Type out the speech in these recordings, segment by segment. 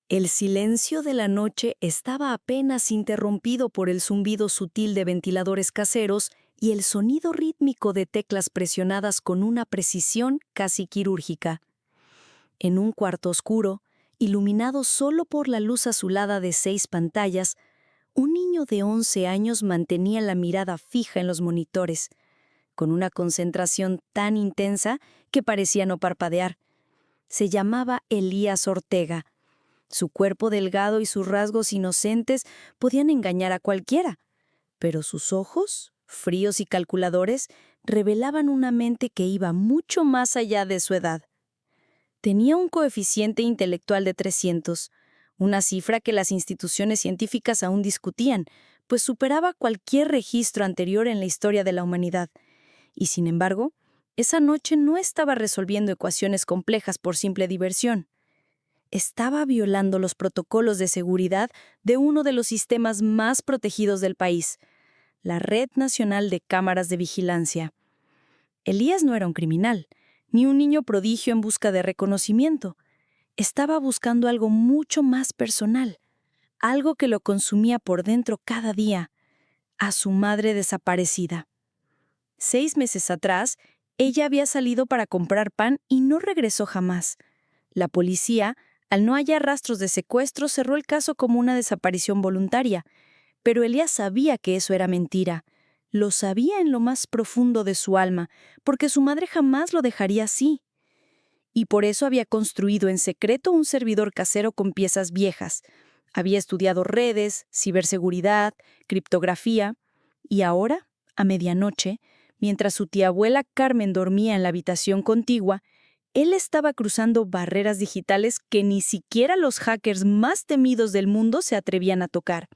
El silencio de la noche estaba apenas interrumpido por el zumbido sutil de ventiladores caseros y el sonido rítmico de teclas presionadas con una precisión casi quirúrgica. En un cuarto oscuro, iluminado solo por la luz azulada de 6 pantallas, un niño de 11 años mantenía la mirada fija en los monitores, con una concentración tan intensa que parecía no parpadear. Se llamaba Elías Ortega. Su cuerpo delgado y sus rasgos inocentes podían engañar a cualquiera, pero sus ojos, fríos y calculadores, revelaban una mente que iba mucho más allá de su edad. Tenía un coeficiente intelectual de 300, una cifra que las instituciones científicas aún discutían, pues superaba cualquier registro anterior en la historia de la humanidad. Y sin embargo, esa noche no estaba resolviendo ecuaciones complejas por simple diversión. Estaba violando los protocolos de seguridad de uno de los sistemas más protegidos del país, la Red Nacional de Cámaras de Vigilancia. Elías no era un criminal, ni un niño prodigio en busca de reconocimiento. Estaba buscando algo mucho más personal, algo que lo consumía por dentro cada día, a su madre desaparecida. 6 meses atrás, ella había salido para comprar pan y no regresó jamás. La policía, al no hallar rastros de secuestro, cerró el caso como una desaparición voluntaria, pero Elías sabía que eso era mentira. Lo sabía en lo más profundo de su alma, porque su madre jamás lo dejaría así. Y por eso había construido en secreto un servidor casero con piezas viejas. Había estudiado redes, ciberseguridad, criptografía, y ahora, a medianoche, mientras su tía abuela Carmen dormía en la habitación contigua, él estaba cruzando barreras digitales que ni siquiera los hackers más temidos del mundo se atrevían a tocar.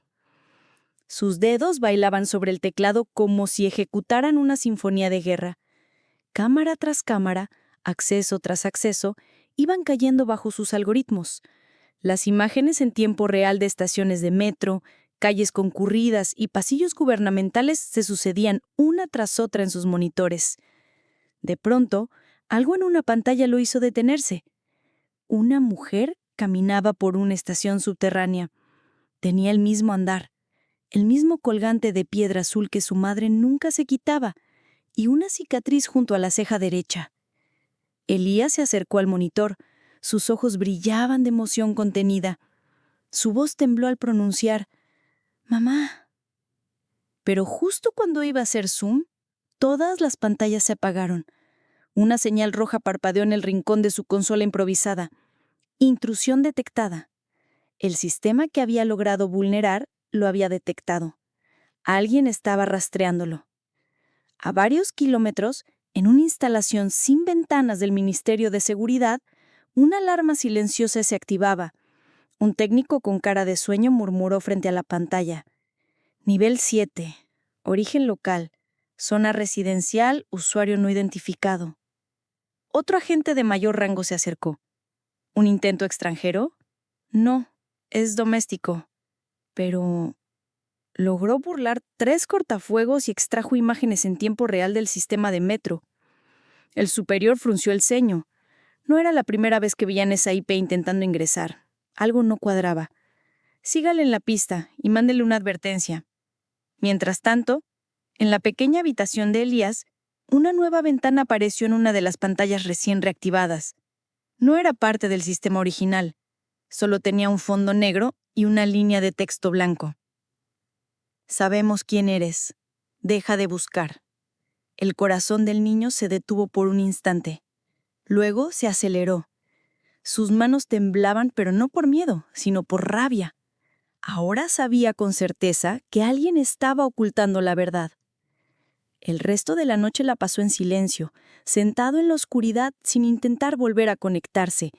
Sus dedos bailaban sobre el teclado como si ejecutaran una sinfonía de guerra. Cámara tras cámara, acceso tras acceso, iban cayendo bajo sus algoritmos. Las imágenes en tiempo real de estaciones de metro, calles concurridas y pasillos gubernamentales se sucedían una tras otra en sus monitores. De pronto, algo en una pantalla lo hizo detenerse. Una mujer caminaba por una estación subterránea. Tenía el mismo andar, el mismo colgante de piedra azul que su madre nunca se quitaba, y una cicatriz junto a la ceja derecha. Elías se acercó al monitor. Sus ojos brillaban de emoción contenida. Su voz tembló al pronunciar «Mamá». Pero justo cuando iba a hacer zoom, todas las pantallas se apagaron. Una señal roja parpadeó en el rincón de su consola improvisada. Intrusión detectada. El sistema que había logrado vulnerar lo había detectado. Alguien estaba rastreándolo. A varios kilómetros, en una instalación sin ventanas del Ministerio de Seguridad, una alarma silenciosa se activaba. Un técnico con cara de sueño murmuró frente a la pantalla. Nivel 7. Origen local. Zona residencial, usuario no identificado. Otro agente de mayor rango se acercó. ¿Un intento extranjero? No, es doméstico. Pero logró burlar 3 cortafuegos y extrajo imágenes en tiempo real del sistema de metro. El superior frunció el ceño. No era la primera vez que veían esa IP intentando ingresar. Algo no cuadraba. Sígale en la pista y mándele una advertencia. Mientras tanto, en la pequeña habitación de Elías, una nueva ventana apareció en una de las pantallas recién reactivadas. No era parte del sistema original. Solo tenía un fondo negro y una línea de texto blanco. Sabemos quién eres. Deja de buscar. El corazón del niño se detuvo por un instante. Luego se aceleró. Sus manos temblaban, pero no por miedo, sino por rabia. Ahora sabía con certeza que alguien estaba ocultando la verdad. El resto de la noche la pasó en silencio, sentado en la oscuridad sin intentar volver a conectarse.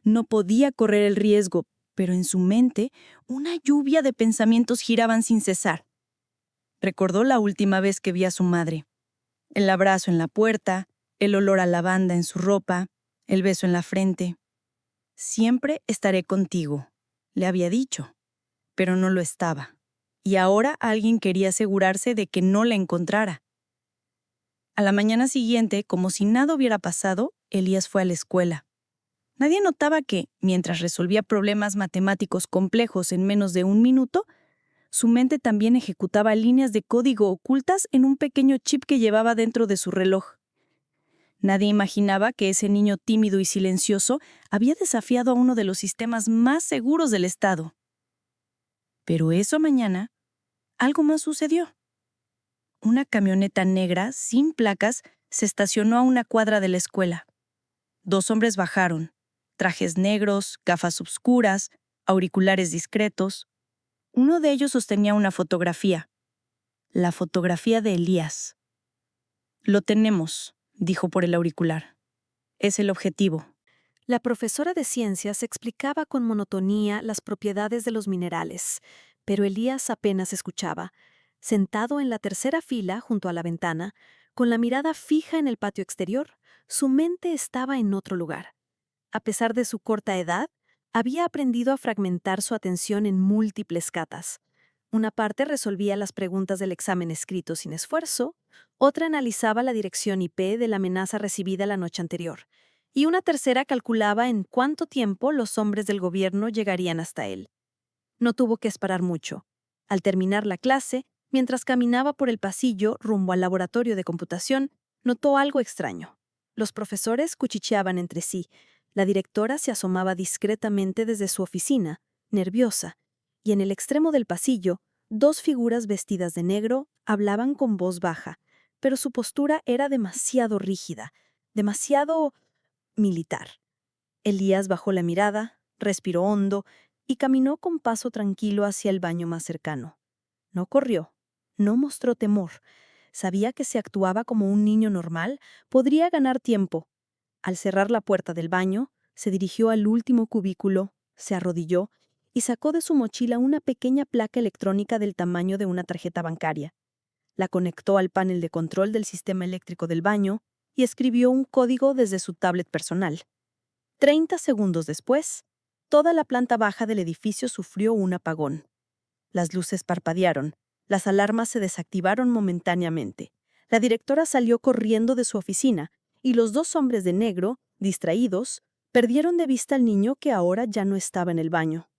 No podía correr el riesgo, pero en su mente una lluvia de pensamientos giraban sin cesar. Recordó la última vez que vi a su madre. El abrazo en la puerta, el olor a lavanda en su ropa, el beso en la frente. Siempre estaré contigo, le había dicho, pero no lo estaba. Y ahora alguien quería asegurarse de que no la encontrara. A la mañana siguiente, como si nada hubiera pasado, Elías fue a la escuela. Nadie notaba que, mientras resolvía problemas matemáticos complejos en menos de un minuto, su mente también ejecutaba líneas de código ocultas en un pequeño chip que llevaba dentro de su reloj. Nadie imaginaba que ese niño tímido y silencioso había desafiado a uno de los sistemas más seguros del Estado. Pero esa mañana, algo más sucedió. Una camioneta negra, sin placas, se estacionó a una cuadra de la escuela. 2 hombres bajaron, trajes negros, gafas oscuras, auriculares discretos. Uno de ellos sostenía una fotografía, la fotografía de Elías. «Lo tenemos», dijo por el auricular. «Es el objetivo». La profesora de ciencias explicaba con monotonía las propiedades de los minerales, pero Elías apenas escuchaba. Sentado en la tercera fila junto a la ventana, con la mirada fija en el patio exterior, su mente estaba en otro lugar. A pesar de su corta edad, había aprendido a fragmentar su atención en múltiples catas. Una parte resolvía las preguntas del examen escrito sin esfuerzo, otra analizaba la dirección IP de la amenaza recibida la noche anterior, y una tercera calculaba en cuánto tiempo los hombres del gobierno llegarían hasta él. No tuvo que esperar mucho. Al terminar la clase, mientras caminaba por el pasillo rumbo al laboratorio de computación, notó algo extraño. Los profesores cuchicheaban entre sí. La directora se asomaba discretamente desde su oficina, nerviosa, y en el extremo del pasillo, 2 figuras vestidas de negro hablaban con voz baja, pero su postura era demasiado rígida, demasiado militar. Elías bajó la mirada, respiró hondo y caminó con paso tranquilo hacia el baño más cercano. No corrió, no mostró temor. Sabía que si actuaba como un niño normal, podría ganar tiempo. Al cerrar la puerta del baño, se dirigió al último cubículo, se arrodilló y sacó de su mochila una pequeña placa electrónica del tamaño de una tarjeta bancaria. La conectó al panel de control del sistema eléctrico del baño y escribió un código desde su tablet personal. 30 segundos después, toda la planta baja del edificio sufrió un apagón. Las luces parpadearon, las alarmas se desactivaron momentáneamente. La directora salió corriendo de su oficina y los 2 hombres de negro, distraídos, perdieron de vista al niño que ahora ya no estaba en el baño.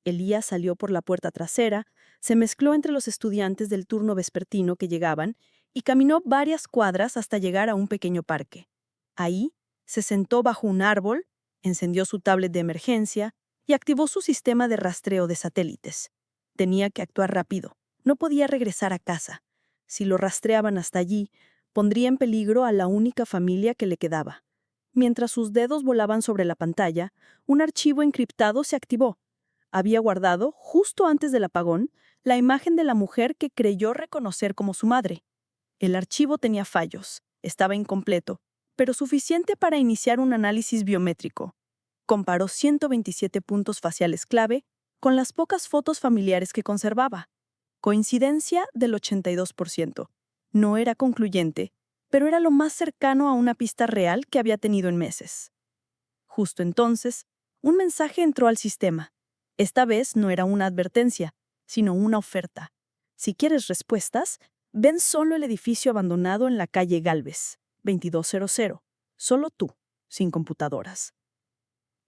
Elías salió por la puerta trasera, se mezcló entre los estudiantes del turno vespertino que llegaban y caminó varias cuadras hasta llegar a un pequeño parque. Ahí, se sentó bajo un árbol, encendió su tablet de emergencia y activó su sistema de rastreo de satélites. Tenía que actuar rápido. No podía regresar a casa. Si lo rastreaban hasta allí, pondría en peligro a la única familia que le quedaba. Mientras sus dedos volaban sobre la pantalla, un archivo encriptado se activó. Había guardado, justo antes del apagón, la imagen de la mujer que creyó reconocer como su madre. El archivo tenía fallos, estaba incompleto, pero suficiente para iniciar un análisis biométrico. Comparó 127 puntos faciales clave con las pocas fotos familiares que conservaba. Coincidencia del 82%. No era concluyente, pero era lo más cercano a una pista real que había tenido en meses. Justo entonces, un mensaje entró al sistema. Esta vez no era una advertencia, sino una oferta. Si quieres respuestas, ven solo el edificio abandonado en la calle Gálvez, 2200. Solo tú, sin computadoras.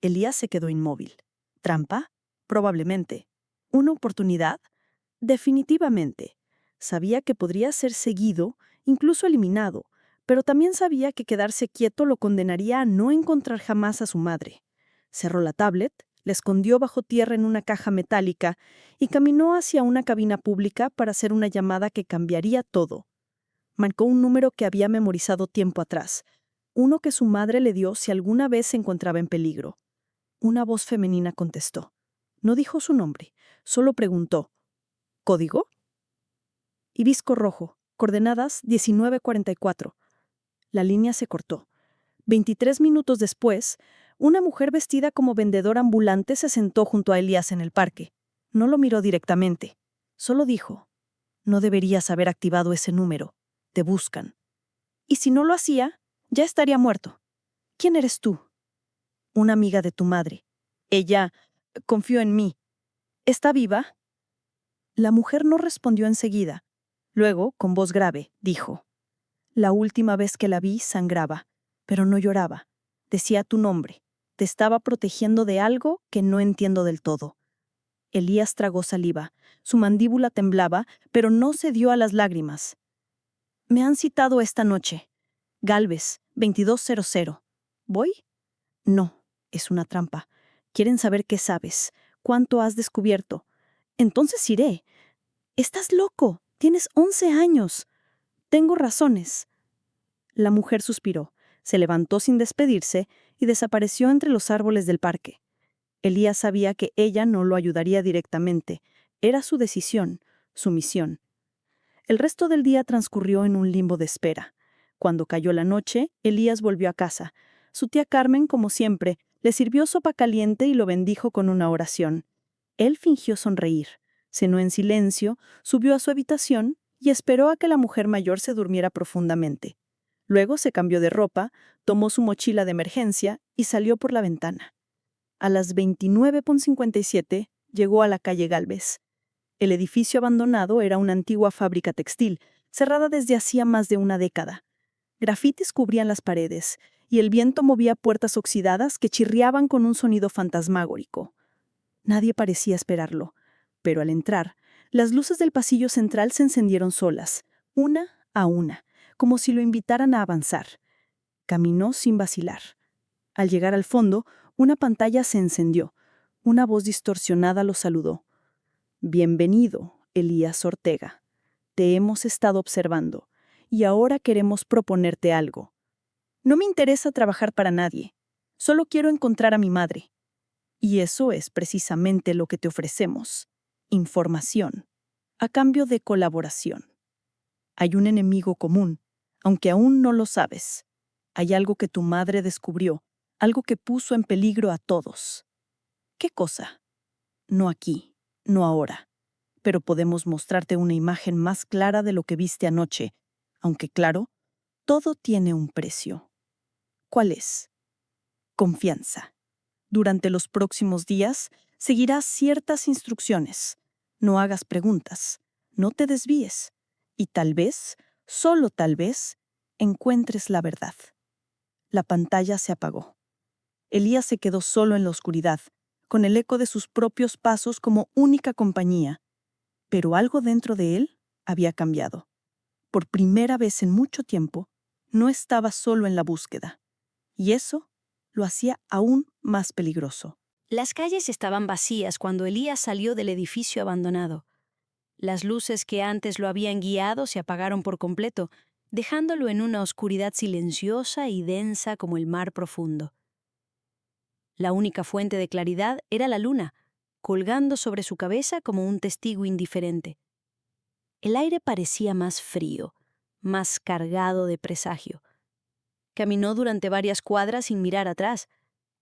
Elías se quedó inmóvil. ¿Trampa? Probablemente. ¿Una oportunidad? Definitivamente. Sabía que podría ser seguido, incluso eliminado, pero también sabía que quedarse quieto lo condenaría a no encontrar jamás a su madre. Cerró la tablet, la escondió bajo tierra en una caja metálica y caminó hacia una cabina pública para hacer una llamada que cambiaría todo. Marcó un número que había memorizado tiempo atrás, uno que su madre le dio si alguna vez se encontraba en peligro. Una voz femenina contestó. No dijo su nombre, solo preguntó, ¿código? Hibisco rojo, coordenadas 1944. La línea se cortó. 23 minutos después, una mujer vestida como vendedora ambulante se sentó junto a Elías en el parque. No lo miró directamente. Solo dijo, no deberías haber activado ese número. Te buscan. Y si no lo hacía, ya estaría muerto. ¿Quién eres tú? Una amiga de tu madre. Ella confió en mí. ¿Está viva? La mujer no respondió enseguida. Luego, con voz grave, dijo, la última vez que la vi sangraba, pero no lloraba. Decía tu nombre. Te estaba protegiendo de algo que no entiendo del todo. Elías tragó saliva. Su mandíbula temblaba, pero no cedió a las lágrimas. Me han citado esta noche. Galvez, 2200. ¿Voy? No, es una trampa. Quieren saber qué sabes, cuánto has descubierto. Entonces iré. Estás loco. Tienes 11 años. Tengo razones. La mujer suspiró, se levantó sin despedirse y desapareció entre los árboles del parque. Elías sabía que ella no lo ayudaría directamente. Era su decisión, su misión. El resto del día transcurrió en un limbo de espera. Cuando cayó la noche, Elías volvió a casa. Su tía Carmen, como siempre, le sirvió sopa caliente y lo bendijo con una oración. Él fingió sonreír, cenó en silencio, subió a su habitación y esperó a que la mujer mayor se durmiera profundamente. Luego se cambió de ropa, tomó su mochila de emergencia y salió por la ventana. A las 29:57 llegó a la calle Galvez. El edificio abandonado era una antigua fábrica textil, cerrada desde hacía más de una década. Grafitis cubrían las paredes, y el viento movía puertas oxidadas que chirriaban con un sonido fantasmagórico. Nadie parecía esperarlo, pero al entrar, las luces del pasillo central se encendieron solas, una a una, como si lo invitaran a avanzar. Caminó sin vacilar. Al llegar al fondo, una pantalla se encendió. Una voz distorsionada lo saludó. Bienvenido, Elías Ortega. Te hemos estado observando, y ahora queremos proponerte algo. No me interesa trabajar para nadie. Solo quiero encontrar a mi madre. Y eso es precisamente lo que te ofrecemos. Información, a cambio de colaboración. Hay un enemigo común, aunque aún no lo sabes. Hay algo que tu madre descubrió, algo que puso en peligro a todos. ¿Qué cosa? No aquí, no ahora. Pero podemos mostrarte una imagen más clara de lo que viste anoche, aunque claro, todo tiene un precio. ¿Cuál es? Confianza. Durante los próximos días, seguirás ciertas instrucciones. No hagas preguntas, no te desvíes, y tal vez, solo tal vez, encuentres la verdad. La pantalla se apagó. Elías se quedó solo en la oscuridad, con el eco de sus propios pasos como única compañía. Pero algo dentro de él había cambiado. Por primera vez en mucho tiempo, no estaba solo en la búsqueda. Y eso lo hacía aún más peligroso. Las calles estaban vacías cuando Elías salió del edificio abandonado. Las luces que antes lo habían guiado se apagaron por completo, dejándolo en una oscuridad silenciosa y densa como el mar profundo. La única fuente de claridad era la luna, colgando sobre su cabeza como un testigo indiferente. El aire parecía más frío, más cargado de presagio. Caminó durante varias cuadras sin mirar atrás,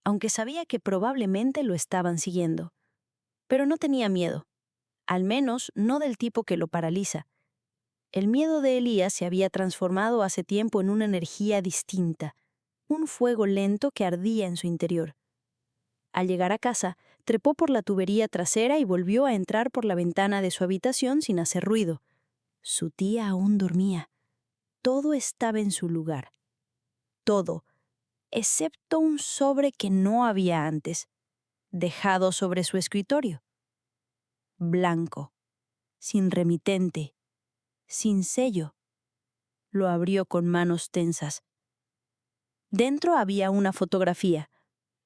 aunque sabía que probablemente lo estaban siguiendo. Pero no tenía miedo, al menos no del tipo que lo paraliza. El miedo de Elías se había transformado hace tiempo en una energía distinta, un fuego lento que ardía en su interior. Al llegar a casa, trepó por la tubería trasera y volvió a entrar por la ventana de su habitación sin hacer ruido. Su tía aún dormía. Todo estaba en su lugar. Todo, excepto un sobre que no había antes, dejado sobre su escritorio. Blanco, sin remitente, sin sello. Lo abrió con manos tensas. Dentro había una fotografía.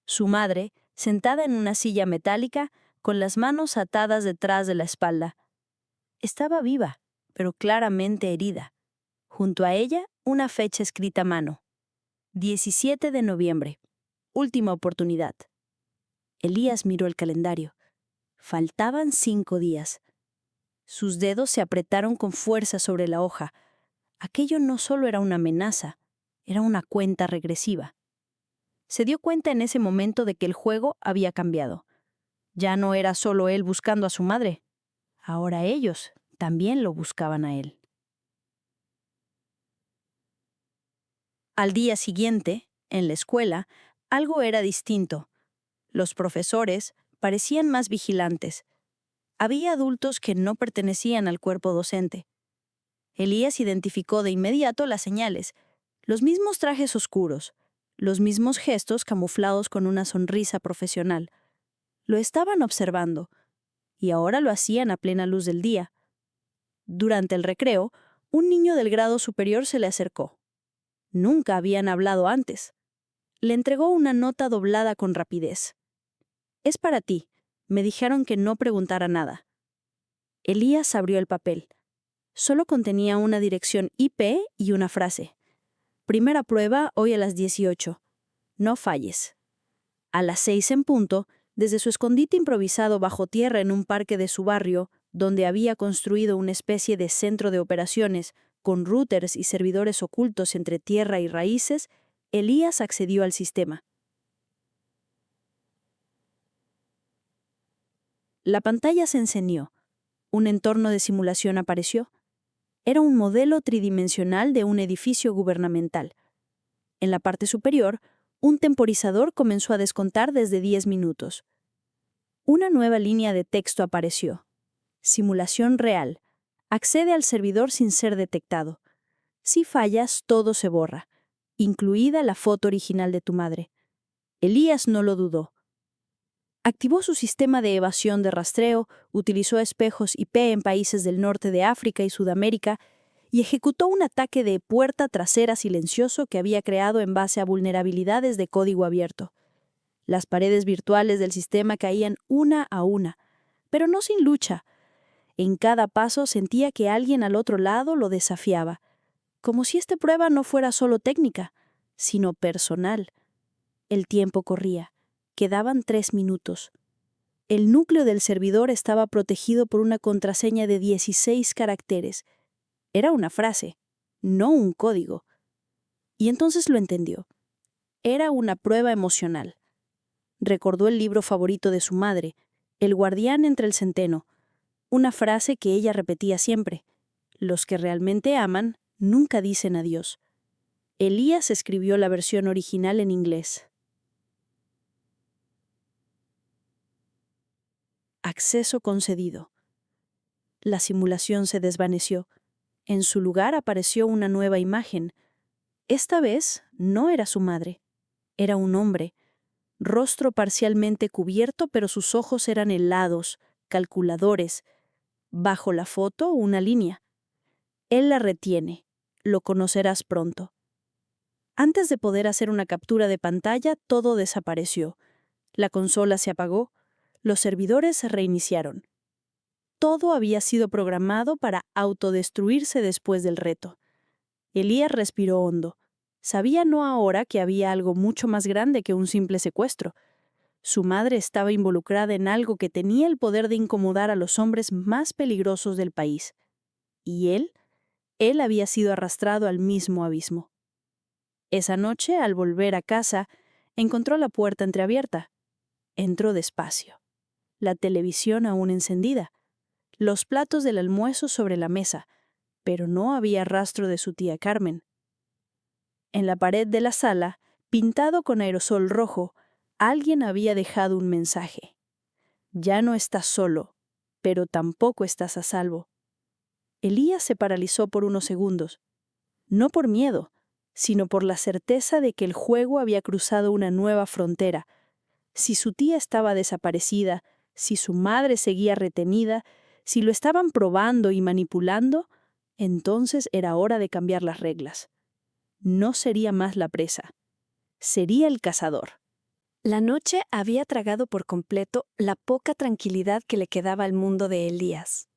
Su madre, sentada en una silla metálica, con las manos atadas detrás de la espalda. Estaba viva, pero claramente herida. Junto a ella, una fecha escrita a mano. 17 de noviembre. Última oportunidad. Elías miró el calendario. Faltaban 5 días. Sus dedos se apretaron con fuerza sobre la hoja. Aquello no solo era una amenaza, era una cuenta regresiva. Se dio cuenta en ese momento de que el juego había cambiado. Ya no era solo él buscando a su madre. Ahora ellos también lo buscaban a él. Al día siguiente, en la escuela, algo era distinto. Los profesores parecían más vigilantes. Había adultos que no pertenecían al cuerpo docente. Elías identificó de inmediato las señales, los mismos trajes oscuros, los mismos gestos camuflados con una sonrisa profesional. Lo estaban observando, y ahora lo hacían a plena luz del día. Durante el recreo, un niño del grado superior se le acercó. Nunca habían hablado antes. Le entregó una nota doblada con rapidez. «Es para ti. Me dijeron que no preguntara nada». Elías abrió el papel. Solo contenía una dirección IP y una frase. «Primera prueba hoy a las 18. No falles». A las 6 en punto, desde su escondite improvisado bajo tierra en un parque de su barrio, donde había construido una especie de centro de operaciones, con routers y servidores ocultos entre tierra y raíces, Elías accedió al sistema. La pantalla se encendió. Un entorno de simulación apareció. Era un modelo tridimensional de un edificio gubernamental. En la parte superior, un temporizador comenzó a descontar desde 10 minutos. Una nueva línea de texto apareció. Simulación real. Accede al servidor sin ser detectado. Si fallas, todo se borra, incluida la foto original de tu madre. Elías no lo dudó. Activó su sistema de evasión de rastreo, utilizó espejos IP en países del norte de África y Sudamérica y ejecutó un ataque de puerta trasera silencioso que había creado en base a vulnerabilidades de código abierto. Las paredes virtuales del sistema caían una a una, pero no sin lucha. En cada paso sentía que alguien al otro lado lo desafiaba, como si esta prueba no fuera solo técnica, sino personal. El tiempo corría. Quedaban 3 minutos. El núcleo del servidor estaba protegido por una contraseña de 16 caracteres. Era una frase, no un código. Y entonces lo entendió. Era una prueba emocional. Recordó el libro favorito de su madre, El guardián entre el centeno, una frase que ella repetía siempre: «Los que realmente aman nunca dicen adiós». Elías escribió la versión original en inglés. Acceso concedido. La simulación se desvaneció. En su lugar apareció una nueva imagen. Esta vez no era su madre. Era un hombre. Rostro parcialmente cubierto, pero sus ojos eran helados, calculadores. Bajo la foto, una línea. Él la retiene. Lo conocerás pronto. Antes de poder hacer una captura de pantalla, todo desapareció. La consola se apagó. Los servidores se reiniciaron. Todo había sido programado para autodestruirse después del reto. Elías respiró hondo. Sabía no ahora que había algo mucho más grande que un simple secuestro. Su madre estaba involucrada en algo que tenía el poder de incomodar a los hombres más peligrosos del país. Y él había sido arrastrado al mismo abismo. Esa noche, al volver a casa, encontró la puerta entreabierta. Entró despacio. La televisión aún encendida. Los platos del almuerzo sobre la mesa, pero no había rastro de su tía Carmen. En la pared de la sala, pintado con aerosol rojo, alguien había dejado un mensaje. «Ya no estás solo, pero tampoco estás a salvo». Elías se paralizó por unos segundos. No por miedo, sino por la certeza de que el juego había cruzado una nueva frontera. Si su tía estaba desaparecida, si su madre seguía retenida, si lo estaban probando y manipulando, entonces era hora de cambiar las reglas. No sería más la presa. Sería el cazador. La noche había tragado por completo la poca tranquilidad que le quedaba al mundo de Elías.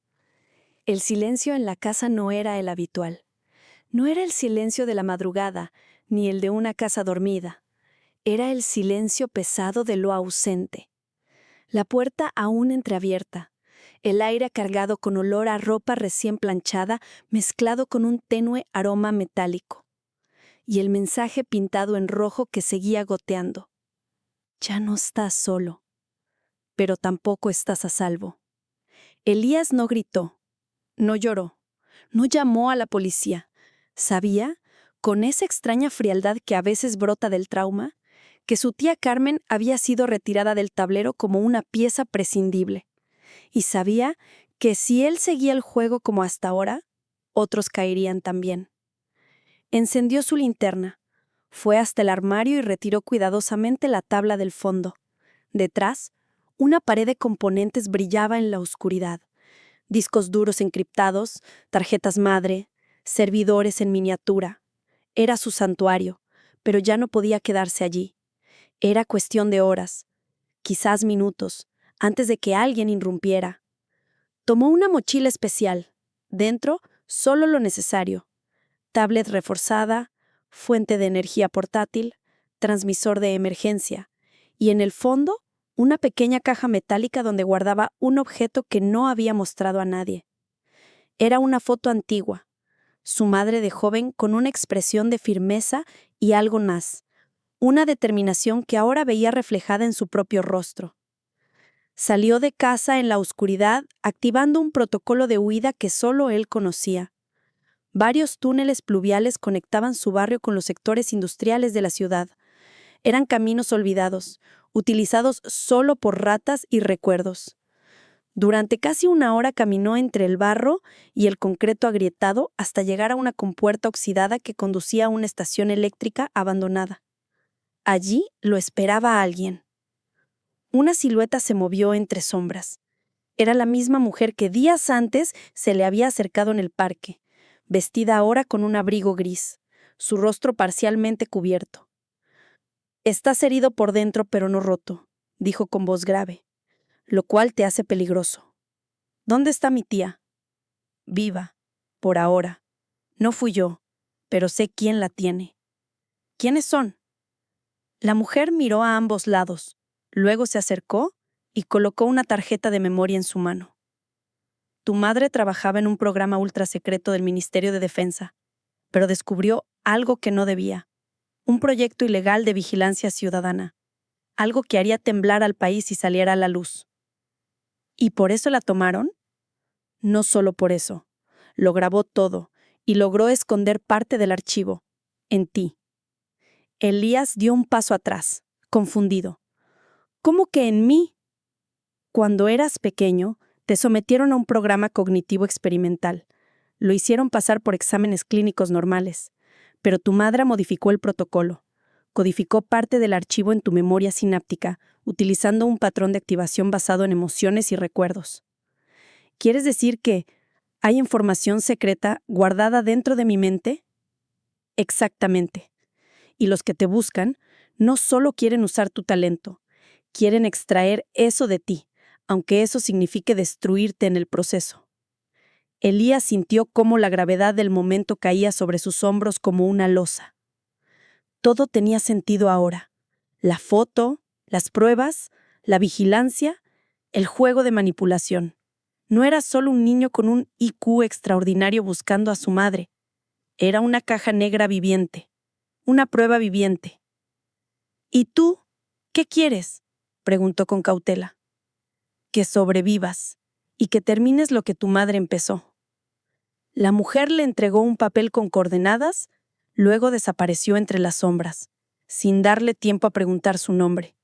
El silencio en la casa no era el habitual. No era el silencio de la madrugada, ni el de una casa dormida. Era el silencio pesado de lo ausente. La puerta aún entreabierta, el aire cargado con olor a ropa recién planchada mezclado con un tenue aroma metálico. Y el mensaje pintado en rojo que seguía goteando. Ya no estás solo, pero tampoco estás a salvo. Elías no gritó, no lloró, no llamó a la policía. Sabía, con esa extraña frialdad que a veces brota del trauma, que su tía Carmen había sido retirada del tablero como una pieza prescindible. Y sabía que si él seguía el juego como hasta ahora, otros caerían también. Encendió su linterna, Fue hasta el armario y retiró cuidadosamente la tabla del fondo. Detrás, una pared de componentes brillaba en la oscuridad. Discos duros encriptados, tarjetas madre, servidores en miniatura. Era su santuario, pero ya no podía quedarse allí. Era cuestión de horas, quizás minutos, antes de que alguien irrumpiera. Tomó una mochila especial. Dentro, solo lo necesario. Tablet reforzada, fuente de energía portátil, transmisor de emergencia. Y en el fondo, una pequeña caja metálica donde guardaba un objeto que no había mostrado a nadie. Era una foto antigua. Su madre de joven con una expresión de firmeza y algo más. Una determinación que ahora veía reflejada en su propio rostro. Salió de casa en la oscuridad, activando un protocolo de huida que solo él conocía. Varios túneles pluviales conectaban su barrio con los sectores industriales de la ciudad. Eran caminos olvidados, utilizados solo por ratas y recuerdos. Durante casi una hora caminó entre el barro y el concreto agrietado hasta llegar a una compuerta oxidada que conducía a una estación eléctrica abandonada. Allí lo esperaba alguien. Una silueta se movió entre sombras. Era la misma mujer que días antes se le había acercado en el parque, vestida ahora con un abrigo gris, su rostro parcialmente cubierto. «Estás herido por dentro pero no roto», dijo con voz grave, «lo cual te hace peligroso. ¿Dónde está mi tía?» «Viva, por ahora. No fui yo, pero sé quién la tiene». «¿Quiénes son?» La mujer miró a ambos lados. Luego se acercó y colocó una tarjeta de memoria en su mano. Tu madre trabajaba en un programa ultrasecreto del Ministerio de Defensa, pero descubrió algo que no debía. Un proyecto ilegal de vigilancia ciudadana. Algo que haría temblar al país si saliera a la luz. ¿Y por eso la tomaron? No solo por eso. Lo grabó todo y logró esconder parte del archivo. En ti. Elías dio un paso atrás, confundido. ¿Cómo que en mí? Cuando eras pequeño, te sometieron a un programa cognitivo experimental. Lo hicieron pasar por exámenes clínicos normales, pero tu madre modificó el protocolo. Codificó parte del archivo en tu memoria sináptica, utilizando un patrón de activación basado en emociones y recuerdos. ¿Quieres decir que hay información secreta guardada dentro de mi mente? Exactamente. Y los que te buscan no solo quieren usar tu talento, quieren extraer eso de ti, aunque eso signifique destruirte en el proceso. Elías sintió cómo la gravedad del momento caía sobre sus hombros como una losa. Todo tenía sentido ahora. La foto, las pruebas, la vigilancia, el juego de manipulación. No era solo un niño con un IQ extraordinario buscando a su madre. Era una caja negra viviente, una prueba viviente. ¿Y tú? ¿Qué quieres?, preguntó con cautela. Que sobrevivas y que termines lo que tu madre empezó. La mujer le entregó un papel con coordenadas, luego desapareció entre las sombras, sin darle tiempo a preguntar su nombre.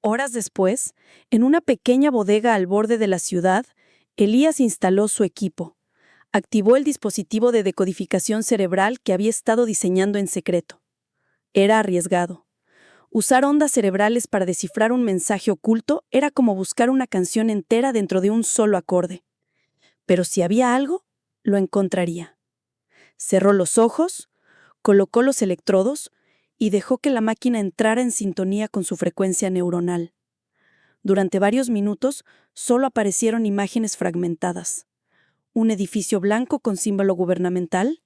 Horas después, en una pequeña bodega al borde de la ciudad, Elías instaló su equipo. Activó el dispositivo de decodificación cerebral que había estado diseñando en secreto. Era arriesgado. Usar ondas cerebrales para descifrar un mensaje oculto era como buscar una canción entera dentro de un solo acorde. Pero si había algo, lo encontraría. Cerró los ojos, colocó los electrodos y dejó que la máquina entrara en sintonía con su frecuencia neuronal. Durante varios minutos, solo aparecieron imágenes fragmentadas. Un edificio blanco con símbolo gubernamental,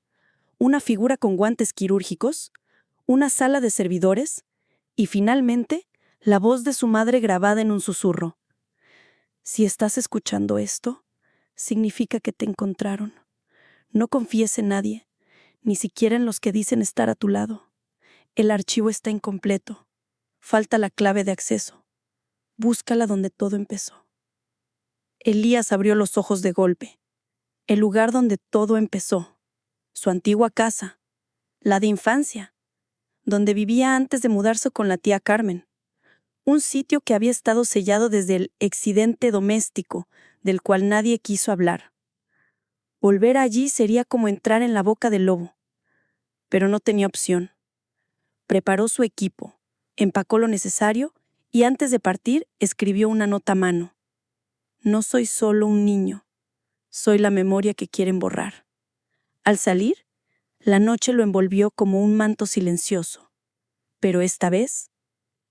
una figura con guantes quirúrgicos, una sala de servidores, y finalmente, la voz de su madre grabada en un susurro. Si estás escuchando esto, significa que te encontraron. No confíes en nadie, ni siquiera en los que dicen estar a tu lado. El archivo está incompleto. Falta la clave de acceso. Búscala donde todo empezó. Elías abrió los ojos de golpe. El lugar donde todo empezó. Su antigua casa. La de infancia. Donde vivía antes de mudarse con la tía Carmen. Un sitio que había estado sellado desde el accidente doméstico, del cual nadie quiso hablar. Volver allí sería como entrar en la boca del lobo. Pero no tenía opción. Preparó su equipo, empacó lo necesario y antes de partir escribió una nota a mano. No soy solo un niño, soy la memoria que quieren borrar. Al salir, la noche lo envolvió como un manto silencioso. Pero esta vez,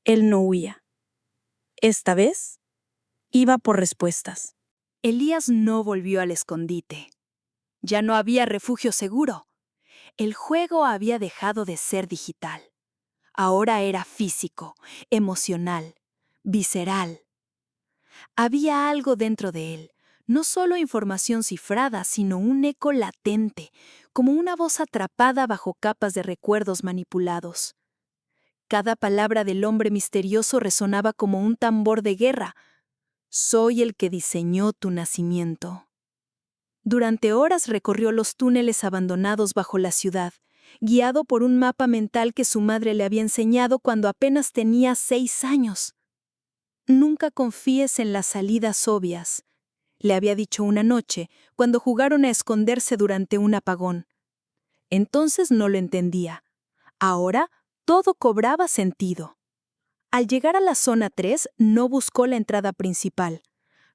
él no huía. Esta vez, iba por respuestas. Elías no volvió al escondite. Ya no había refugio seguro. El juego había dejado de ser digital. Ahora era físico, emocional, visceral. Había algo dentro de él, no solo información cifrada, sino un eco latente, como una voz atrapada bajo capas de recuerdos manipulados. Cada palabra del hombre misterioso resonaba como un tambor de guerra. Soy el que diseñó tu nacimiento. Durante horas recorrió los túneles abandonados bajo la ciudad, guiado por un mapa mental que su madre le había enseñado cuando apenas tenía 6 años. Nunca confíes en las salidas obvias, le había dicho una noche cuando jugaron a esconderse durante un apagón. Entonces no lo entendía. Ahora todo cobraba sentido. Al llegar a la zona 3, no buscó la entrada principal.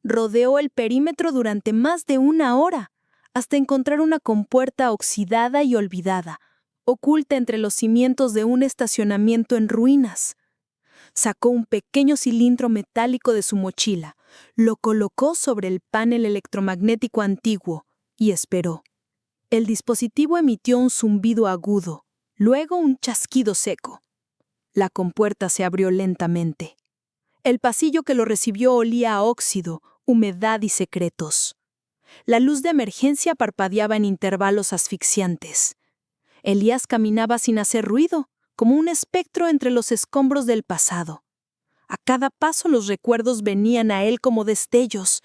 Rodeó el perímetro durante más de 1 hora, hasta encontrar una compuerta oxidada y olvidada, oculta entre los cimientos de un estacionamiento en ruinas. Sacó un pequeño cilindro metálico de su mochila, lo colocó sobre el panel electromagnético antiguo y esperó. El dispositivo emitió un zumbido agudo, luego un chasquido seco. La compuerta se abrió lentamente. El pasillo que lo recibió olía a óxido, humedad y secretos. La luz de emergencia parpadeaba en intervalos asfixiantes. Elías caminaba sin hacer ruido, como un espectro entre los escombros del pasado. A cada paso los recuerdos venían a él como destellos,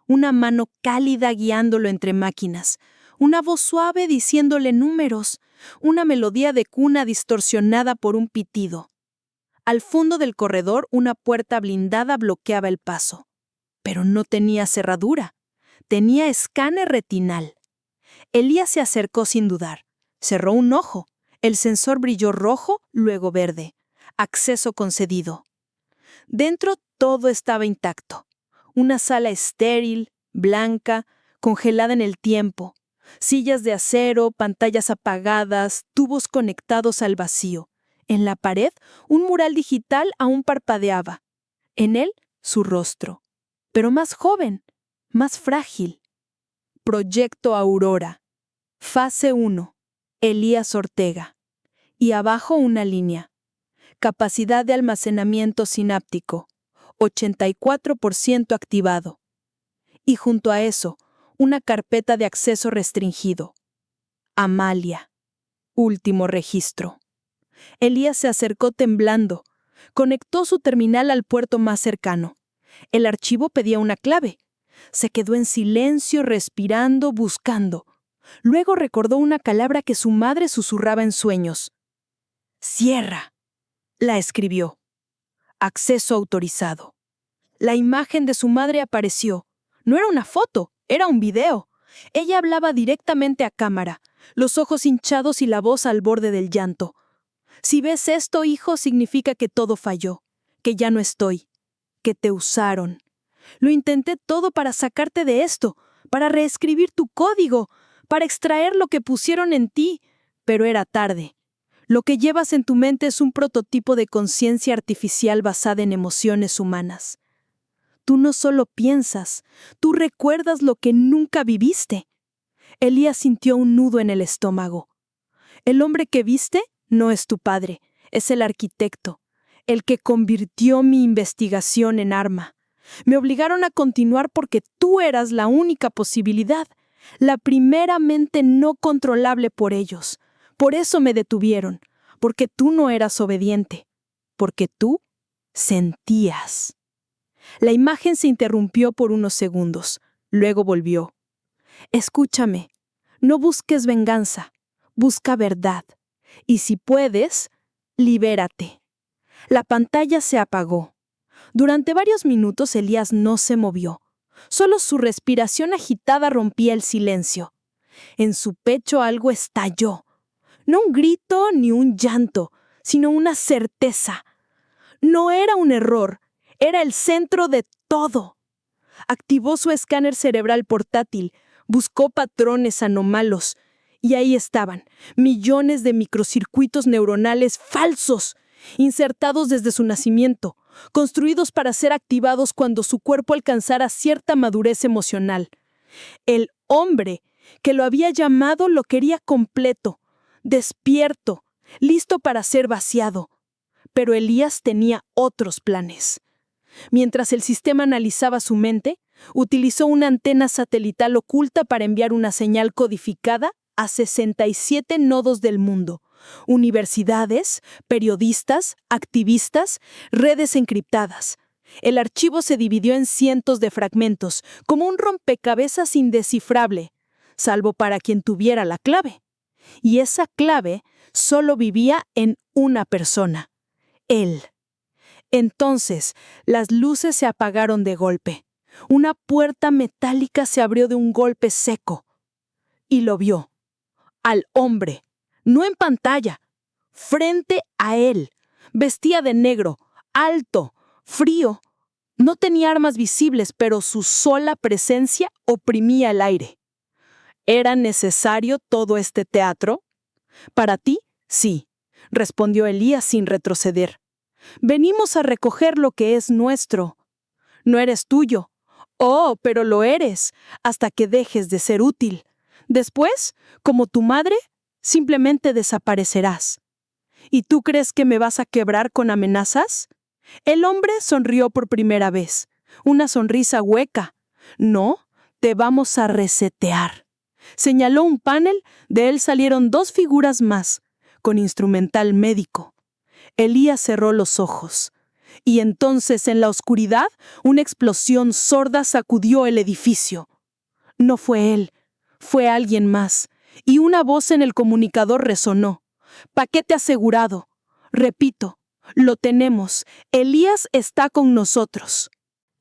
una mano cálida guiándolo entre máquinas, una voz suave diciéndole números, una melodía de cuna distorsionada por un pitido. Al fondo del corredor, una puerta blindada bloqueaba el paso. Pero no tenía cerradura. Tenía escáner retinal. Elías se acercó sin dudar. Cerró un ojo. El sensor brilló rojo, luego verde. Acceso concedido. Dentro todo estaba intacto. Una sala estéril, blanca, congelada en el tiempo. Sillas de acero, pantallas apagadas, tubos conectados al vacío. En la pared, un mural digital aún parpadeaba. En él, su rostro. Pero más joven, más frágil. Proyecto Aurora. Fase 1. Elías Ortega. Y abajo una línea. Capacidad de almacenamiento sináptico. 84% activado. Y junto a eso, una carpeta de acceso restringido. Amalia. Último registro. Elías se acercó temblando. Conectó su terminal al puerto más cercano. El archivo pedía una clave. Se quedó en silencio, respirando, buscando. Luego recordó una palabra que su madre susurraba en sueños. Cierra. La escribió. Acceso autorizado. La imagen de su madre apareció. No era una foto, era un video. Ella hablaba directamente a cámara, los ojos hinchados y la voz al borde del llanto. Si ves esto, hijo, significa que todo falló, que ya no estoy, que te usaron. Lo intenté todo para sacarte de esto, para reescribir tu código, para extraer lo que pusieron en ti, pero era tarde. Lo que llevas en tu mente es un prototipo de conciencia artificial basada en emociones humanas. Tú no solo piensas, tú recuerdas lo que nunca viviste. Elías sintió un nudo en el estómago. El hombre que viste no es tu padre, es el arquitecto, el que convirtió mi investigación en arma. Me obligaron a continuar porque tú eras la única posibilidad, la primera mente no controlable por ellos. Por eso me detuvieron, porque tú no eras obediente, porque tú sentías. La imagen se interrumpió por unos segundos, luego volvió. Escúchame, no busques venganza, busca verdad. Y si puedes, libérate. La pantalla se apagó. Durante varios minutos Elías no se movió. Solo su respiración agitada rompía el silencio. En su pecho algo estalló. No un grito ni un llanto, sino una certeza. No era un error, era el centro de todo. Activó su escáner cerebral portátil, buscó patrones anómalos, y ahí estaban, millones de microcircuitos neuronales falsos, insertados desde su nacimiento, construidos para ser activados cuando su cuerpo alcanzara cierta madurez emocional. El hombre que lo había llamado lo quería completo, despierto, listo para ser vaciado. Pero Elías tenía otros planes. Mientras el sistema analizaba su mente, utilizó una antena satelital oculta para enviar una señal codificada a 67 nodos del mundo: universidades, periodistas, activistas, redes encriptadas. El archivo se dividió en cientos de fragmentos, como un rompecabezas indescifrable, salvo para quien tuviera la clave. Y esa clave solo vivía en una persona: él. Entonces, las luces se apagaron de golpe. Una puerta metálica se abrió de un golpe seco. Y lo vio. Al hombre. No en pantalla. Frente a él. Vestía de negro, alto, frío. No tenía armas visibles, pero su sola presencia oprimía el aire. ¿Era necesario todo este teatro? Para ti, sí, respondió Elías sin retroceder. Venimos a recoger lo que es nuestro. No eres tuyo. Oh, pero lo eres, hasta que dejes de ser útil. Después, como tu madre, simplemente desaparecerás. ¿Y tú crees que me vas a quebrar con amenazas? El hombre sonrió por primera vez, una sonrisa hueca. No, te vamos a resetear. Señaló un panel, de él salieron 2 figuras más, con instrumental médico. Elías cerró los ojos. Y entonces, en la oscuridad, una explosión sorda sacudió el edificio. No fue él, fue alguien más, y una voz en el comunicador resonó. Paquete asegurado. Repito, lo tenemos. Elías está con nosotros.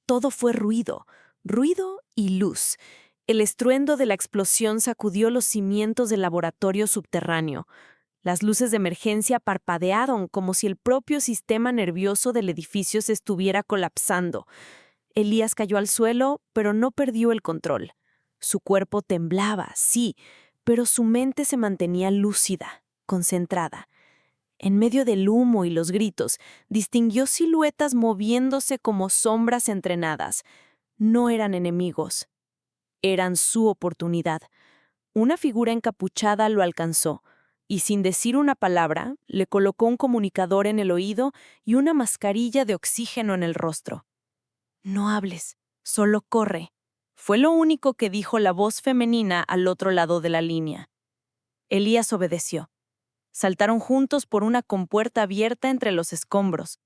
Todo fue ruido, ruido y luz. El estruendo de la explosión sacudió los cimientos del laboratorio subterráneo. Las luces de emergencia parpadearon como si el propio sistema nervioso del edificio se estuviera colapsando. Elías cayó al suelo, pero no perdió el control. Su cuerpo temblaba, sí, pero su mente se mantenía lúcida, concentrada. En medio del humo y los gritos, distinguió siluetas moviéndose como sombras entrenadas. No eran enemigos. Eran su oportunidad. Una figura encapuchada lo alcanzó, y sin decir una palabra, le colocó un comunicador en el oído y una mascarilla de oxígeno en el rostro. «No hables, solo corre», fue lo único que dijo la voz femenina al otro lado de la línea. Elías obedeció. Saltaron juntos por una compuerta abierta entre los escombros.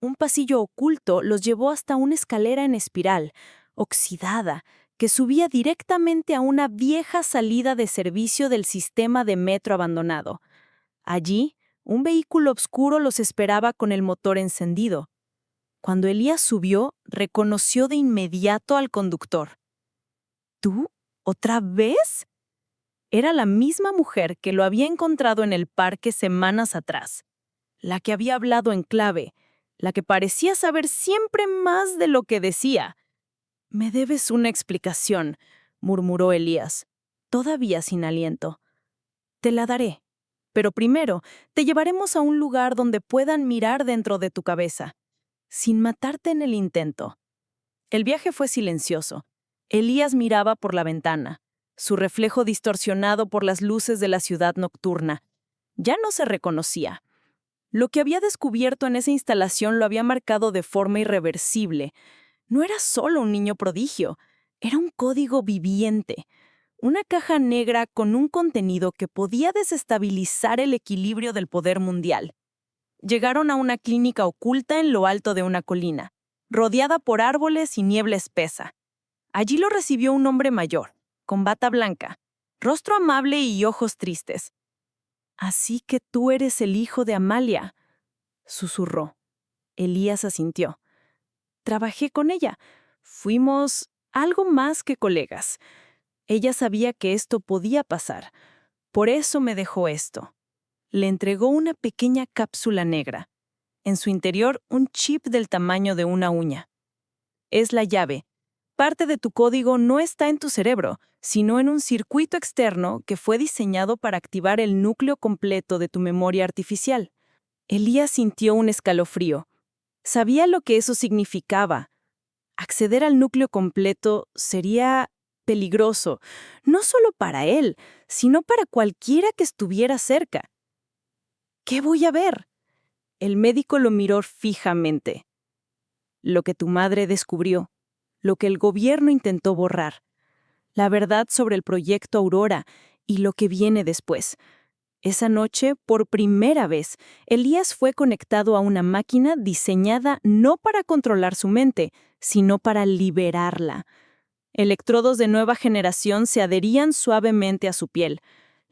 Un pasillo oculto los llevó hasta una escalera en espiral, oxidada, que subía directamente a una vieja salida de servicio del sistema de metro abandonado. Allí, un vehículo oscuro los esperaba con el motor encendido. Cuando Elías subió, reconoció de inmediato al conductor. ¿Tú? ¿Otra vez? Era la misma mujer que lo había encontrado en el parque semanas atrás, la que había hablado en clave, la que parecía saber siempre más de lo que decía. «Me debes una explicación», murmuró Elías, todavía sin aliento. «Te la daré, pero primero te llevaremos a un lugar donde puedan mirar dentro de tu cabeza, sin matarte en el intento». El viaje fue silencioso. Elías miraba por la ventana, su reflejo distorsionado por las luces de la ciudad nocturna. Ya no se reconocía. Lo que había descubierto en esa instalación lo había marcado de forma irreversible. No era solo un niño prodigio, era un código viviente, una caja negra con un contenido que podía desestabilizar el equilibrio del poder mundial. Llegaron a una clínica oculta en lo alto de una colina, rodeada por árboles y niebla espesa. Allí lo recibió un hombre mayor, con bata blanca, rostro amable y ojos tristes. «Así que tú eres el hijo de Amalia», susurró. Elías asintió. «Trabajé con ella. Fuimos algo más que colegas. Ella sabía que esto podía pasar. Por eso me dejó esto». Le entregó una pequeña cápsula negra. En su interior, un chip del tamaño de una uña. Es la llave. Parte de tu código no está en tu cerebro, sino en un circuito externo que fue diseñado para activar el núcleo completo de tu memoria artificial. Elías sintió un escalofrío. Sabía lo que eso significaba. Acceder al núcleo completo sería peligroso, no solo para él, sino para cualquiera que estuviera cerca. ¿Qué voy a ver? El médico lo miró fijamente. Lo que tu madre descubrió, lo que el gobierno intentó borrar, la verdad sobre el proyecto Aurora y lo que viene después. Esa noche, por primera vez, Elías fue conectado a una máquina diseñada no para controlar su mente, sino para liberarla. Electrodos de nueva generación se adherían suavemente a su piel.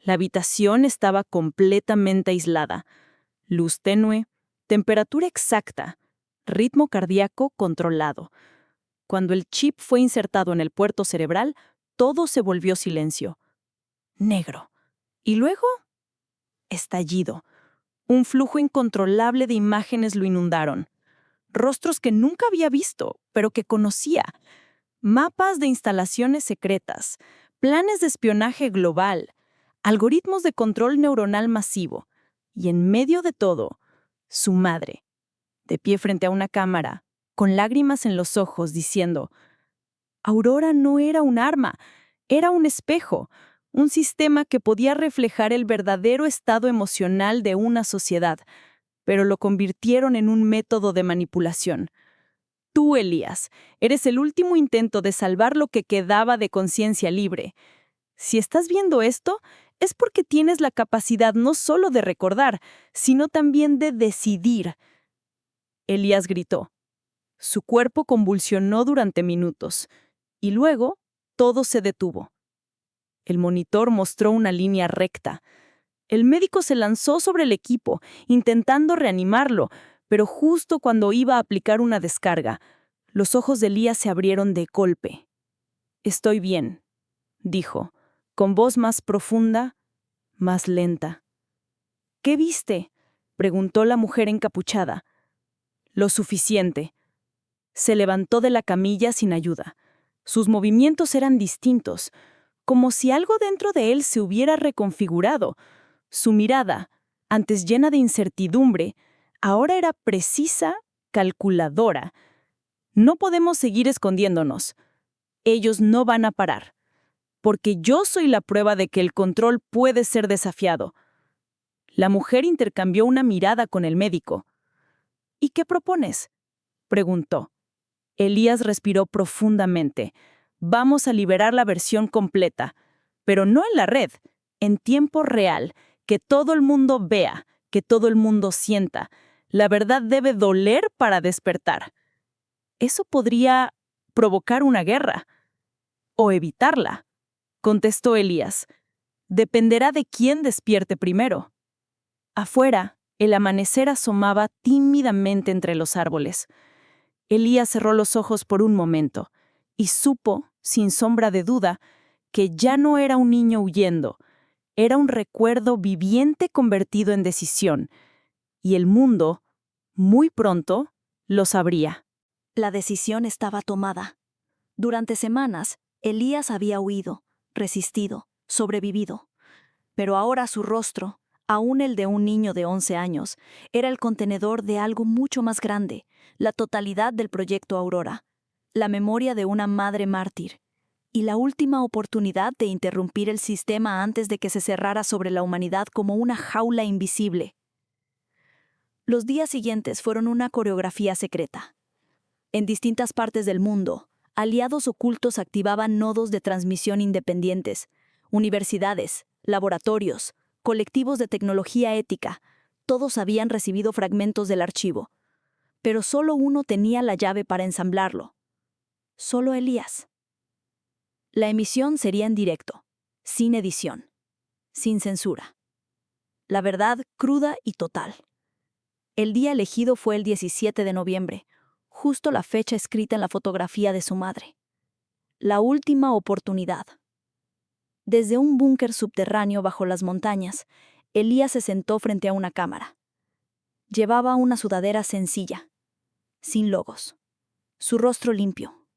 La habitación estaba completamente aislada. Luz tenue, temperatura exacta, ritmo cardíaco controlado. Cuando el chip fue insertado en el puerto cerebral, todo se volvió silencio. Negro. Y luego, estallido. Un flujo incontrolable de imágenes lo inundaron. Rostros que nunca había visto, pero que conocía. Mapas de instalaciones secretas, planes de espionaje global, algoritmos de control neuronal masivo. Y en medio de todo, su madre, de pie frente a una cámara, con lágrimas en los ojos, diciendo: Aurora no era un arma, era un espejo, un sistema que podía reflejar el verdadero estado emocional de una sociedad, pero lo convirtieron en un método de manipulación. Tú, Elías, eres el último intento de salvar lo que quedaba de conciencia libre. Si estás viendo esto, es porque tienes la capacidad no solo de recordar, sino también de decidir. Elías gritó. Su cuerpo convulsionó durante minutos, y luego todo se detuvo. El monitor mostró una línea recta. El médico se lanzó sobre el equipo, intentando reanimarlo, pero justo cuando iba a aplicar una descarga, los ojos de Elías se abrieron de golpe. Estoy bien, dijo, con voz más profunda, más lenta. ¿Qué viste?, preguntó la mujer encapuchada. Lo suficiente. Se levantó de la camilla sin ayuda. Sus movimientos eran distintos, como si algo dentro de él se hubiera reconfigurado. Su mirada, antes llena de incertidumbre, ahora era precisa, calculadora. No podemos seguir escondiéndonos. Ellos no van a parar, porque yo soy la prueba de que el control puede ser desafiado. La mujer intercambió una mirada con el médico. ¿Y qué propones?, preguntó. Elías respiró profundamente. Vamos a liberar la versión completa, pero no en la red, en tiempo real, que todo el mundo vea, que todo el mundo sienta. La verdad debe doler para despertar. Eso podría provocar una guerra. O evitarla, contestó Elías. Dependerá de quién despierte primero. Afuera, el amanecer asomaba tímidamente entre los árboles. Elías cerró los ojos por un momento y supo, sin sombra de duda, que ya no era un niño huyendo. Era un recuerdo viviente convertido en decisión. Y el mundo, muy pronto, lo sabría. La decisión estaba tomada. Durante semanas, Elías había huido, resistido, sobrevivido. Pero ahora su rostro, aún el de un niño de 11 años, era el contenedor de algo mucho más grande, la totalidad del proyecto Aurora, la memoria de una madre mártir, y la última oportunidad de interrumpir el sistema antes de que se cerrara sobre la humanidad como una jaula invisible. Los días siguientes fueron una coreografía secreta. En distintas partes del mundo, aliados ocultos activaban nodos de transmisión independientes, universidades, laboratorios, colectivos de tecnología ética. Todos habían recibido fragmentos del archivo, pero solo uno tenía la llave para ensamblarlo. Solo Elías. La emisión sería en directo, sin edición, sin censura. La verdad cruda y total. El día elegido fue el 17 de noviembre, justo la fecha escrita en la fotografía de su madre. La última oportunidad. Desde un búnker subterráneo bajo las montañas, Elías se sentó frente a una cámara. Llevaba una sudadera sencilla, sin logos, su rostro limpio.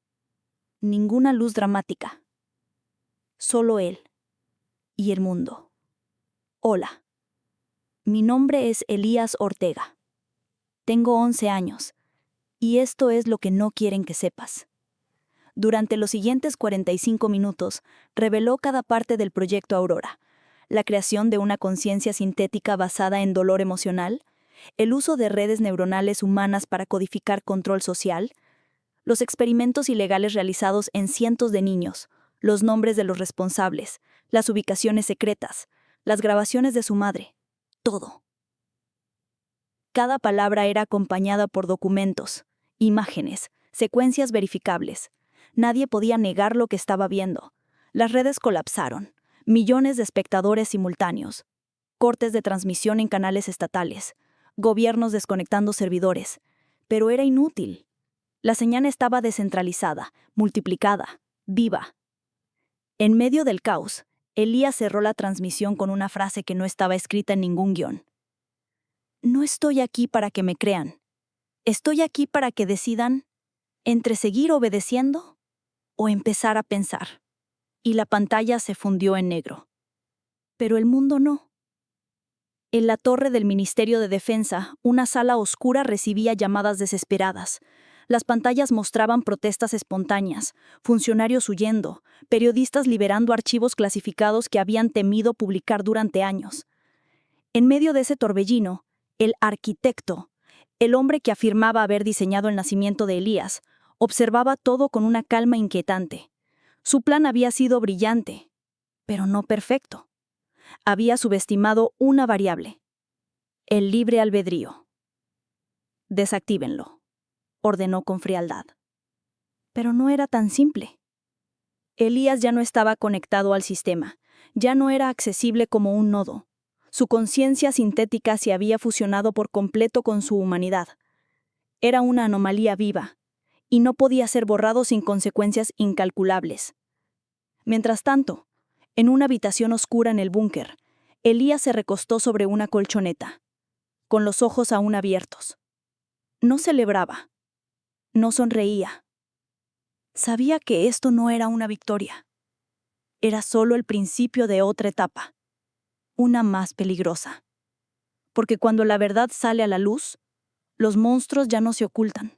Ninguna luz dramática. Solo él y el mundo. Hola. Mi nombre es Elías Ortega. Tengo 11 años, y esto es lo que no quieren que sepas. Durante los siguientes 45 minutos, reveló cada parte del proyecto Aurora: la creación de una conciencia sintética basada en dolor emocional, el uso de redes neuronales humanas para codificar control social, los experimentos ilegales realizados en cientos de niños, los nombres de los responsables, las ubicaciones secretas, las grabaciones de su madre, todo. Cada palabra era acompañada por documentos, imágenes, secuencias verificables. Nadie podía negar lo que estaba viendo. Las redes colapsaron. Millones de espectadores simultáneos. Cortes de transmisión en canales estatales. Gobiernos desconectando servidores. Pero era inútil. La señal estaba descentralizada, multiplicada, viva. En medio del caos, Elías cerró la transmisión con una frase que no estaba escrita en ningún guión. No estoy aquí para que me crean. Estoy aquí para que decidan entre seguir obedeciendo o empezar a pensar. Y la pantalla se fundió en negro. Pero el mundo no. En la torre del Ministerio de Defensa, una sala oscura recibía llamadas desesperadas. Las pantallas mostraban protestas espontáneas, funcionarios huyendo, periodistas liberando archivos clasificados que habían temido publicar durante años. En medio de ese torbellino, el arquitecto, el hombre que afirmaba haber diseñado el nacimiento de Elías, observaba todo con una calma inquietante. Su plan había sido brillante, pero no perfecto. Había subestimado una variable: el libre albedrío. Desactívenlo, ordenó con frialdad. Pero no era tan simple. Elías ya no estaba conectado al sistema, ya no era accesible como un nodo. Su conciencia sintética se había fusionado por completo con su humanidad. Era una anomalía viva, y no podía ser borrado sin consecuencias incalculables. Mientras tanto, en una habitación oscura en el búnker, Elías se recostó sobre una colchoneta, con los ojos aún abiertos. No celebraba, no sonreía. Sabía que esto no era una victoria. Era solo el principio de otra etapa, una más peligrosa. Porque cuando la verdad sale a la luz, los monstruos ya no se ocultan,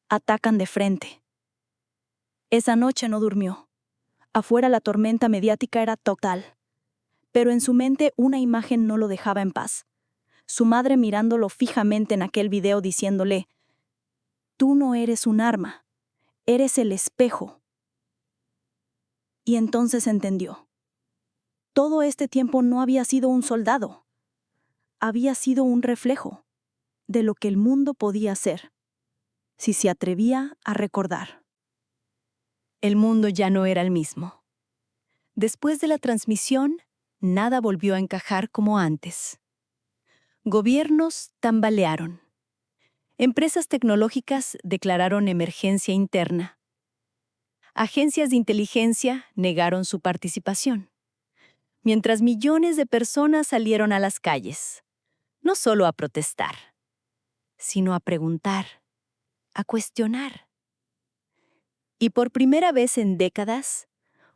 atacan de frente. Esa noche no durmió. Afuera la tormenta mediática era total. Pero en su mente una imagen no lo dejaba en paz. Su madre mirándolo fijamente en aquel video diciéndole: «Tú no eres un arma, eres el espejo». Y entonces entendió. Todo este tiempo no había sido un soldado. Había sido un reflejo de lo que el mundo podía ser, si se atrevía a recordar. El mundo ya no era el mismo. Después de la transmisión, nada volvió a encajar como antes. Gobiernos tambalearon. Empresas tecnológicas declararon emergencia interna. Agencias de inteligencia negaron su participación. Mientras millones de personas salieron a las calles, no solo a protestar, sino a preguntar, a cuestionar. Y por primera vez en décadas,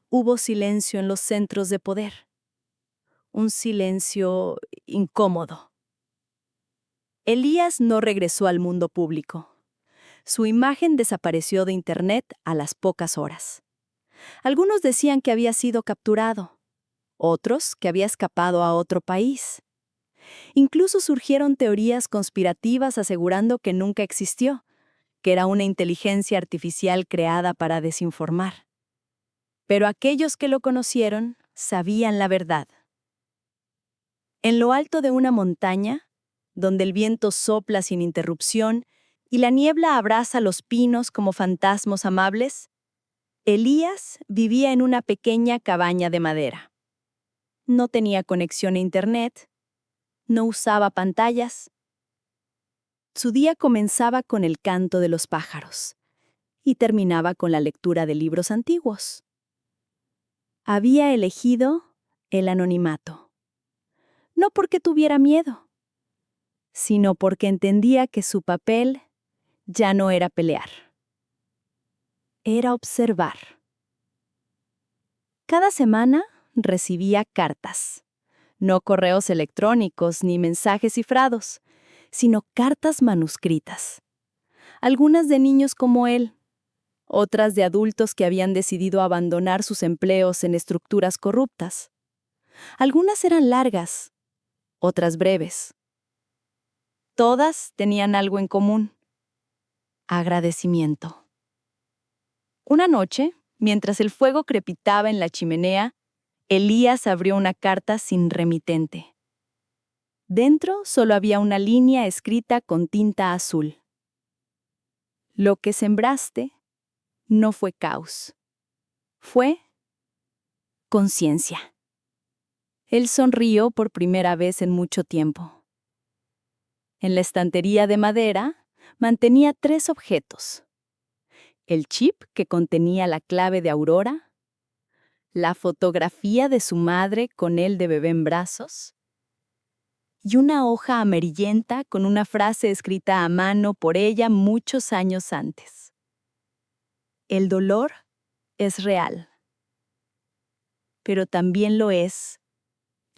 hubo silencio en los centros de poder. Un silencio incómodo. Elías no regresó al mundo público. Su imagen desapareció de Internet a las pocas horas. Algunos decían que había sido capturado, otros que había escapado a otro país. Incluso surgieron teorías conspirativas asegurando que nunca existió, que era una inteligencia artificial creada para desinformar. Pero aquellos que lo conocieron sabían la verdad. En lo alto de una montaña, donde el viento sopla sin interrupción y la niebla abraza los pinos como fantasmas amables, Elías vivía en una pequeña cabaña de madera. No tenía conexión a Internet, no usaba pantallas. Su día comenzaba con el canto de los pájaros y terminaba con la lectura de libros antiguos. Había elegido el anonimato. No porque tuviera miedo, sino porque entendía que su papel ya no era pelear. Era observar. Cada semana recibía cartas. No correos electrónicos ni mensajes cifrados, sino cartas manuscritas. Algunas de niños como él, otras de adultos que habían decidido abandonar sus empleos en estructuras corruptas. Algunas eran largas, otras breves. Todas tenían algo en común: agradecimiento. Una noche, mientras el fuego crepitaba en la chimenea, Elías abrió una carta sin remitente. Dentro solo había una línea escrita con tinta azul. Lo que sembraste no fue caos, fue conciencia. Él sonrió por primera vez en mucho tiempo. En la estantería de madera mantenía 3 objetos: el chip que contenía la clave de Aurora, la fotografía de su madre con él de bebé en brazos, y una hoja amarillenta con una frase escrita a mano por ella muchos años antes. El dolor es real, pero también lo es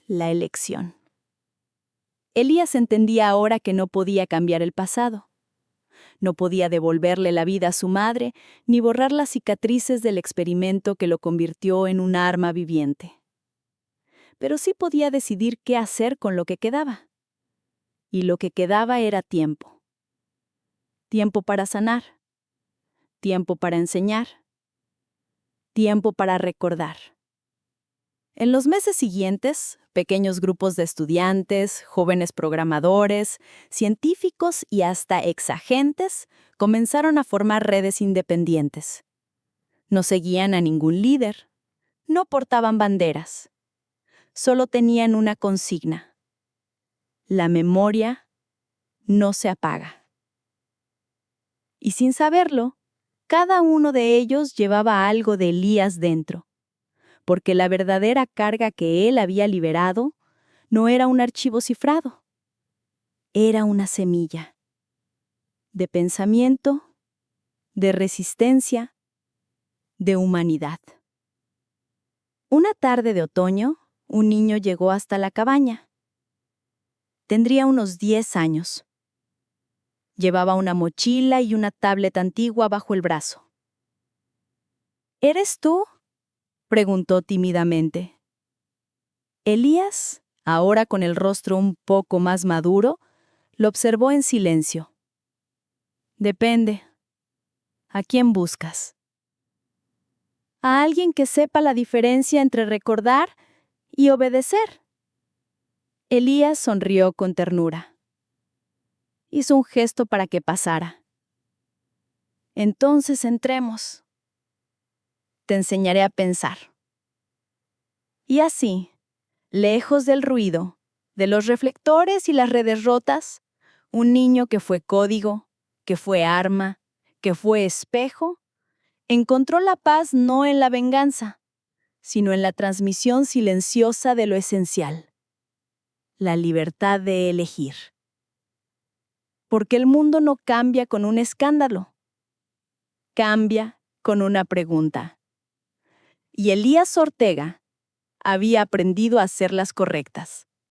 la elección. Elías entendía ahora que no podía cambiar el pasado. No podía devolverle la vida a su madre, ni borrar las cicatrices del experimento que lo convirtió en un arma viviente. Pero sí podía decidir qué hacer con lo que quedaba. Y lo que quedaba era tiempo. Tiempo para sanar. Tiempo para enseñar. Tiempo para recordar. En los meses siguientes, pequeños grupos de estudiantes, jóvenes programadores, científicos y hasta exagentes comenzaron a formar redes independientes. No seguían a ningún líder, no portaban banderas, solo tenían una consigna: la memoria no se apaga. Y sin saberlo, cada uno de ellos llevaba algo de Elías dentro, porque la verdadera carga que él había liberado no era un archivo cifrado, era una semilla de pensamiento, de resistencia, de humanidad. Una tarde de otoño, un niño llegó hasta la cabaña. Tendría unos 10 años. Llevaba una mochila y una tablet antigua bajo el brazo. ¿Eres tú?, preguntó tímidamente. Elías, ahora con el rostro un poco más maduro, lo observó en silencio. Depende. ¿A quién buscas? A alguien que sepa la diferencia entre recordar y obedecer. Elías sonrió con ternura. Hizo un gesto para que pasara. Entonces entremos. Te enseñaré a pensar. Y así, lejos del ruido, de los reflectores y las redes rotas, un niño que fue código, que fue arma, que fue espejo, encontró la paz no en la venganza, sino en la transmisión silenciosa de lo esencial: la libertad de elegir. Porque el mundo no cambia con un escándalo, cambia con una pregunta. Y Elías Ortega había aprendido a hacerlas correctas.